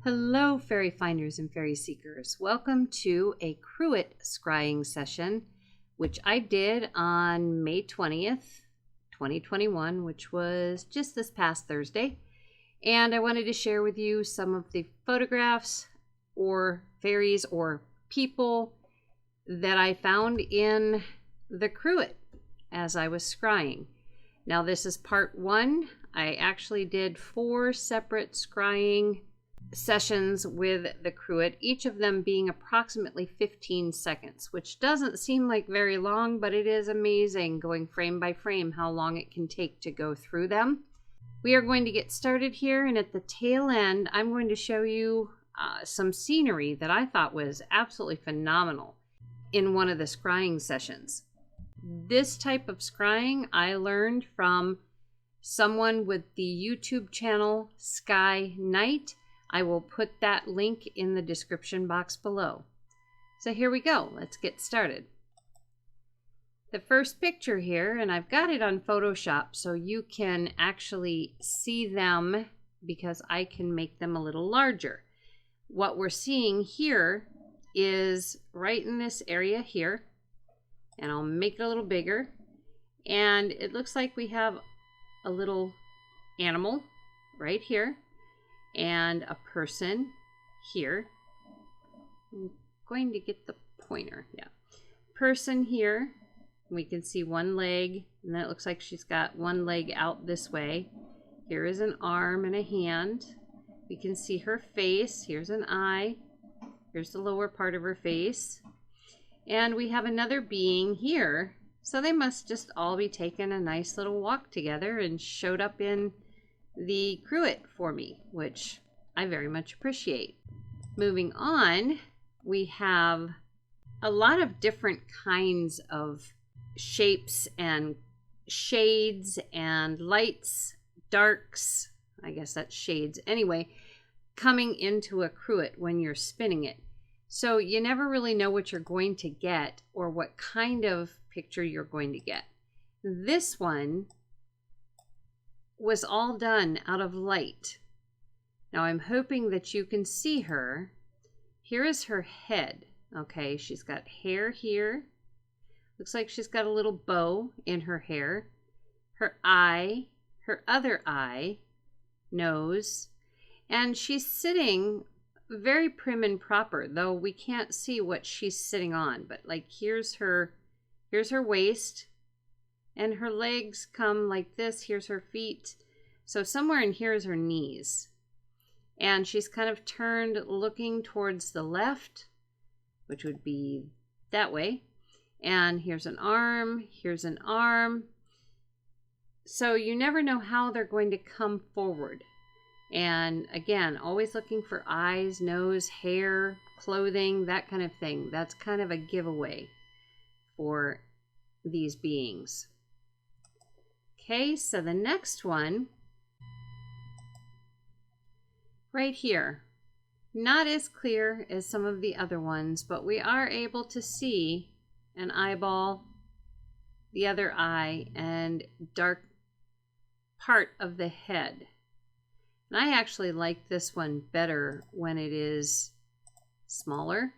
Hello, fairy finders and fairy seekers. Welcome to a Cruet Scrying session, which I did on May 20th, 2021, which was just this past Thursday. And I wanted to share with you some of the photographs or fairies or people that I found in the Cruet as I was scrying. Now this is part one. I actually did 4 separate scrying sessions with the Cruet, each of them being approximately 15 seconds, which doesn't seem like very long, but it is amazing going frame by frame how long it can take to go through them. We are going to get started here, and at the tail end I'm going to show you some scenery that I thought was absolutely phenomenal in one of the scrying sessions. This type of scrying I learned from someone with the YouTube channel Sky Night. I will put that link in the description box below. So here we go. Let's get started. The first picture here, and I've got it on Photoshop so you can actually see them because I can make them a little larger. What we're seeing here is right in this area here, and I'll make it a little bigger. And it looks like we have a little animal right here and a person here. I'm going to get the pointer. Yeah, person here. We can see one leg, and that looks like she's got one leg out this way. Here is an arm and a hand. We can see her face. Here's an eye. Here's the lower part of her face. And we have another being here. So they must just all be taking a nice little walk together and showed up in the Cruet for me, which I very much appreciate. Moving on, we have a lot of different kinds of shapes and shades and lights, darks, I guess that's shades anyway, coming into a Cruet when you're spinning it. So you never really know what you're going to get or what kind of picture you're going to get. This one was all done out of light. Now I'm hoping that you can see her. Here is her head. Okay, she's got hair here. Looks like she's got a little bow in her hair. Her eye, her other eye, nose, and she's sitting very prim and proper, though we can't see what she's sitting on. But like here's her waist. And her legs come like this. Here's her feet. So somewhere in here is her knees. And she's kind of turned looking towards the left, which would be that way. And here's an arm. Here's an arm. So you never know how they're going to come forward. And again, always looking for eyes, nose, hair, clothing, that kind of thing. That's kind of a giveaway for these beings. Okay, so the next one, right here, not as clear as some of the other ones, but we are able to see an eyeball, the other eye, and dark part of the head. And I actually like this one better when it is smaller.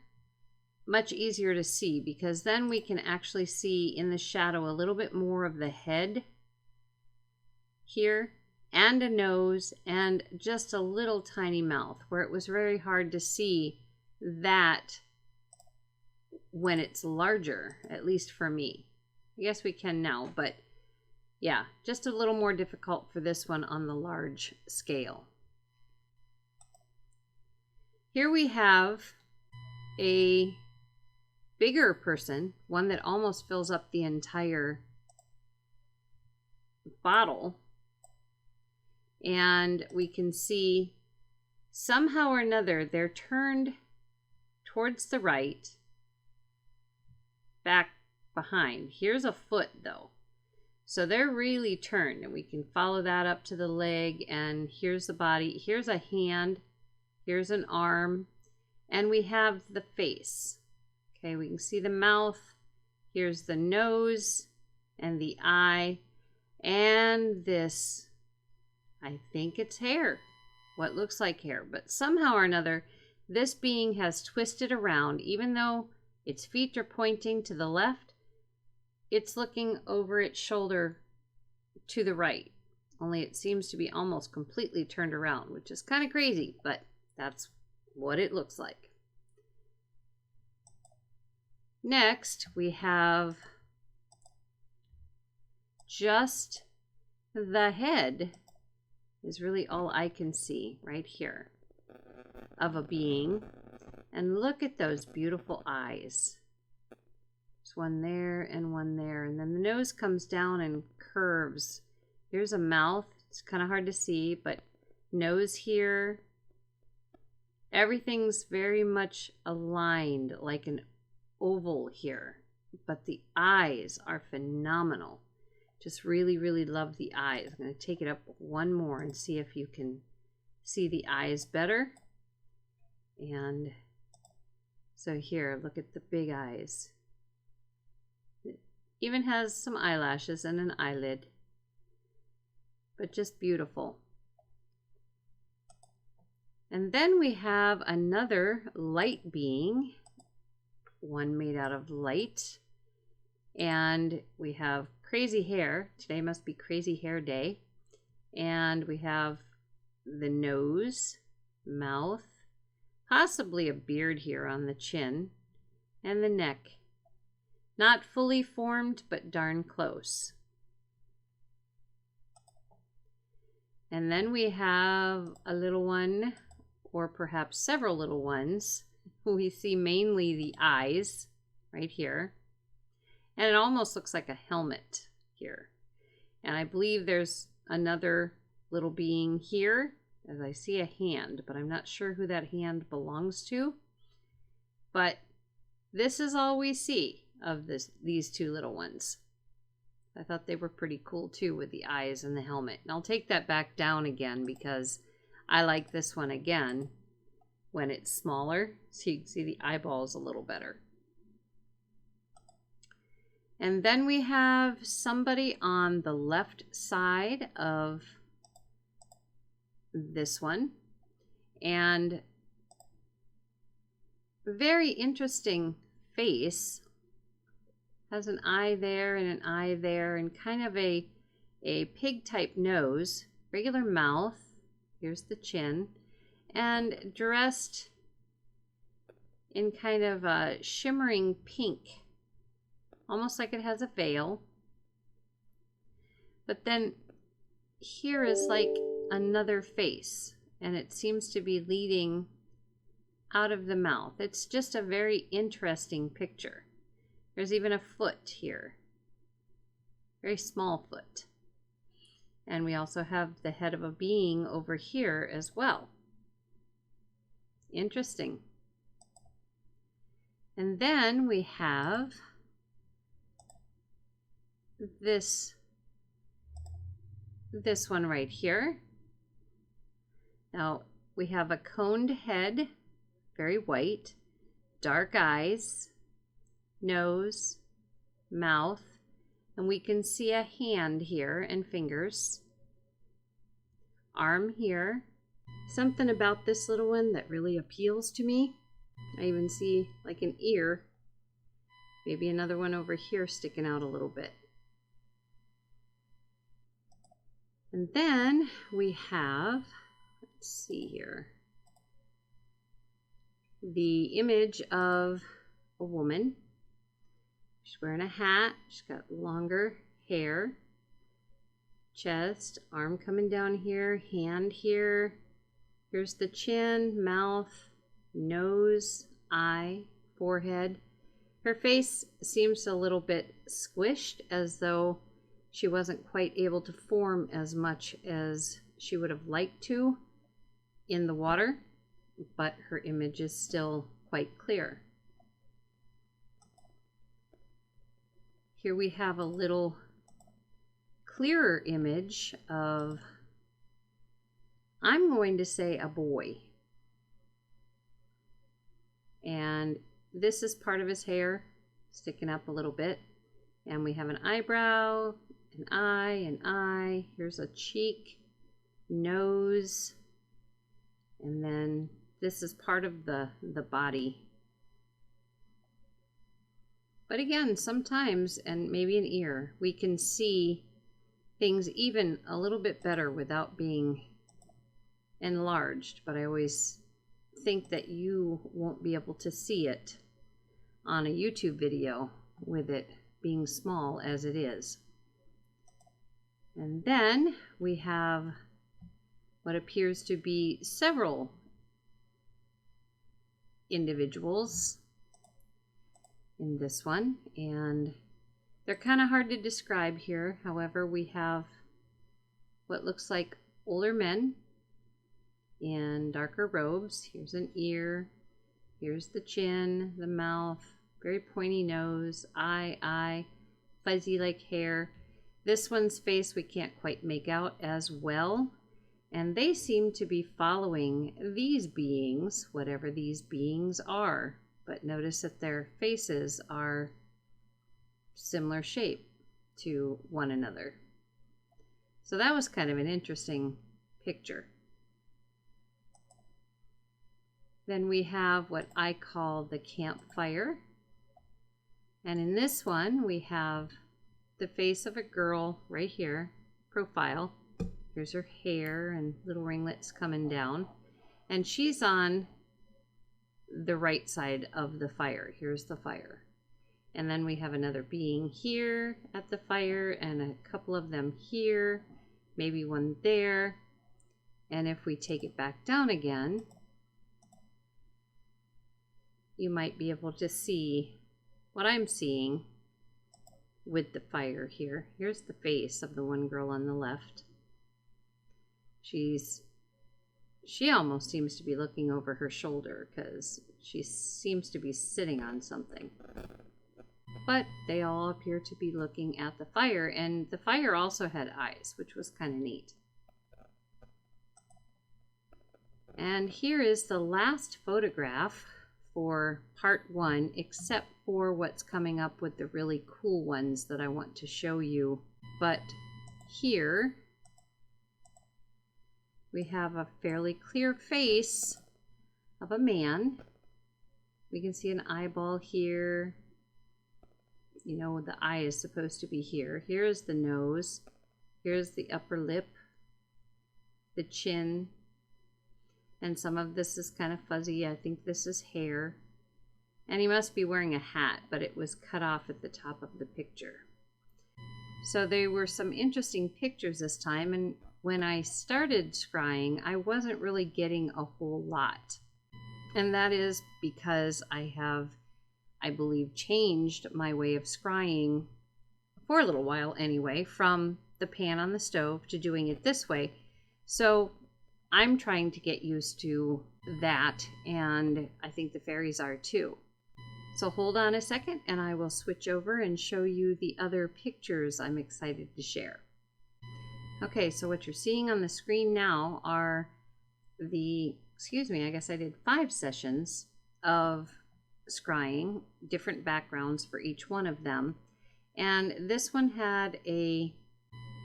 Much easier to see because then we can actually see in the shadow a little bit more of the head here, and a nose, and just a little tiny mouth, where it was very hard to see that when it's larger, at least for me. I guess we can now, but yeah, just a little more difficult for this one on the large scale. Here we have a bigger person, one that almost fills up the entire bottle. And we can see somehow or another they're turned towards the right, back behind. Here's a foot though. So they're really turned, and we can follow that up to the leg, and here's the body. Here's a hand. Here's an arm. And we have the face. Okay, we can see the mouth. Here's the nose and the eye. And this, I think it's hair. what looks like hair, but somehow or another, this being has twisted around. Even though its feet are pointing to the left, it's looking over its shoulder to the right. Only it seems to be almost completely turned around, which is kind of crazy, but that's what it looks like. Next, we have just the head is really all I can see right here of a being. And look at those beautiful eyes. There's one there and one there. And then the nose comes down and curves. Here's a mouth. It's kind of hard to see, but nose here. Everything's very much aligned like an oval here. But the eyes are phenomenal. Just really, really love the eyes. I'm going to take it up one more and see if you can see the eyes better. And so here, look at the big eyes. It even has some eyelashes and an eyelid, but just beautiful. And then we have another light being, one made out of light. And we have crazy hair. Today must be crazy hair day. And we have the nose, mouth, possibly a beard here on the chin, and the neck. Not fully formed, but darn close. And then we have a little one, or perhaps several little ones. We see mainly the eyes right here. And it almost looks like a helmet here. And I believe there's another little being here, as I see a hand, but I'm not sure who that hand belongs to. But this is all we see of these two little ones. I thought they were pretty cool too with the eyes and the helmet. And I'll take that back down again because I like this one again when it's smaller, so you can see the eyeballs a little better. And then we have somebody on the left side of this one. And very interesting face. Has an eye there and an eye there and kind of a pig type nose. Regular mouth. Here's the chin. And dressed in kind of a shimmering pink. Almost like it has a veil. But then here is like another face. And it seems to be leading out of the mouth. It's just a very interesting picture. There's even a foot here. Very small foot. And we also have the head of a being over here as well. Interesting. And then we have this one right here. Now we have a coned head, very white, dark eyes, nose, mouth, and we can see a hand here and fingers, arm here. Something about this little one that really appeals to me. I even see like an ear, maybe another one over here sticking out a little bit. And then we have, let's see here, the image of a woman. She's wearing a hat. She's got longer hair, chest, arm coming down here, hand here. Here's the chin, mouth, nose, eye, forehead. Her face seems a little bit squished, as though she wasn't quite able to form as much as she would have liked to in the water, but her image is still quite clear. Here we have a little clearer image of, I'm going to say, a boy. And this is part of his hair sticking up a little bit. And we have an eyebrow, an eye, an eye. Here's a cheek, nose, And then this is part of the body. But again, sometimes, and maybe an ear, we can see things even a little bit better without being enlarged. But I always think that you won't be able to see it on a YouTube video with it being small as it is. And then we have what appears to be several individuals in this one, and they're kind of hard to describe here. However, we have what looks like older men in darker robes. Here's an ear, here's the chin, the mouth, very pointy nose, eye, fuzzy like hair. This one's face we can't quite make out as well, and they seem to be following these beings, whatever these beings are. But notice that their faces are similar shape to one another. So that was kind of an interesting picture. Then we have what I call the campfire. And in this one, we have the face of a girl right here, profile. Here's her hair and little ringlets coming down. And she's on the right side of the fire. Here's the fire. And then we have another being here at the fire and a couple of them here, maybe one there. And if we take it back down again, you might be able to see what I'm seeing with the fire here. Here's the face of the one girl on the left. She almost seems to be looking over her shoulder because she seems to be sitting on something. But they all appear to be looking at the fire, and the fire also had eyes, which was kind of neat. And here is the last photograph for part 1, except for what's coming up with the really cool ones that I want to show you. But here we have a fairly clear face of a man. We can see an eyeball here. You know, the eye is supposed to be here. Here's the nose. Here's the upper lip, the chin. And some of this is kind of fuzzy. I think this is hair. And he must be wearing a hat, but it was cut off at the top of the picture. So there were some interesting pictures this time, and when I started scrying, I wasn't really getting a whole lot. And that is because I have, I believe, changed my way of scrying for a little while anyway, from the pan on the stove to doing it this way. So I'm trying to get used to that, and I think the fairies are too. So hold on a second and I will switch over and show you the other pictures I'm excited to share. Okay, so what you're seeing on the screen now are I guess I did 5 sessions of scrying, different backgrounds for each one of them. And this one had a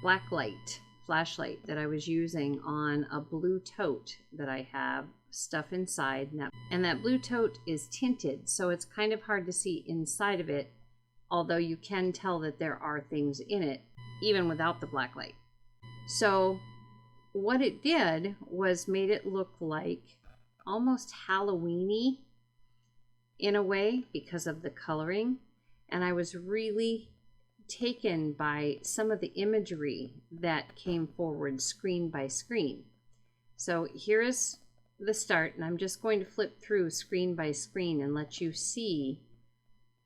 black light, flashlight that I was using on a blue tote that I have stuff inside. And that blue tote is tinted, so it's kind of hard to see inside of it, although you can tell that there are things in it, even without the black light. So what it did was made it look like almost Halloween-y in a way because of the coloring. And I was really taken by some of the imagery that came forward screen by screen. So here is the start, and I'm just going to flip through screen by screen and let you see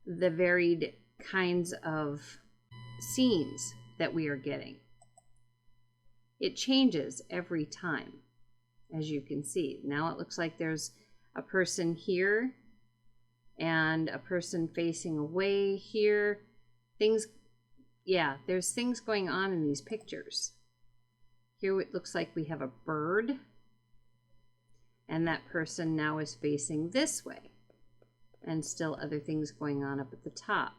the varied kinds of scenes that we are getting. It changes every time, as you can see. Now it looks like there's a person here and a person facing away here. There's things going on in these pictures. Here it looks like we have a bird, and that person now is facing this way, and still other things going on up at the top.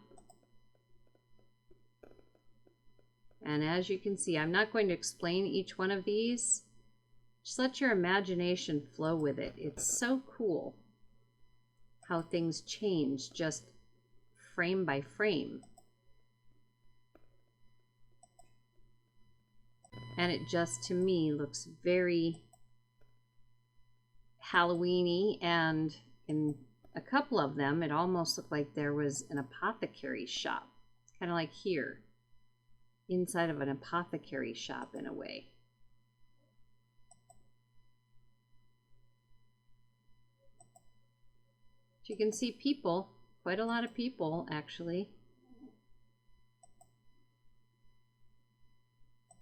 And as you can see, I'm not going to explain each one of these, Just let your imagination flow with it. It's so cool how things change just frame by frame. And it just, to me, looks very Halloween-y, and in a couple of them, it almost looked like there was an apothecary shop. It's kind of like here, inside of an apothecary shop in a way. You can see people, quite a lot of people actually.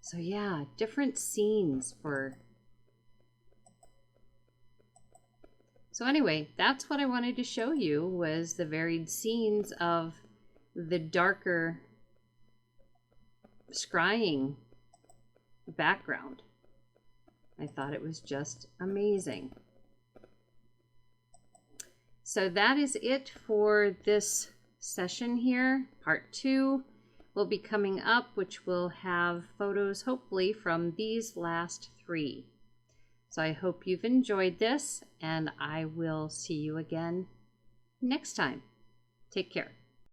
So yeah, different scenes for... So anyway, that's what I wanted to show you, was the varied scenes of the darker scrying background. I thought it was just amazing. So that is it for this session here. Part 2 will be coming up, which will have photos hopefully from these last 3. So I hope you've enjoyed this, and I will see you again next time. Take care.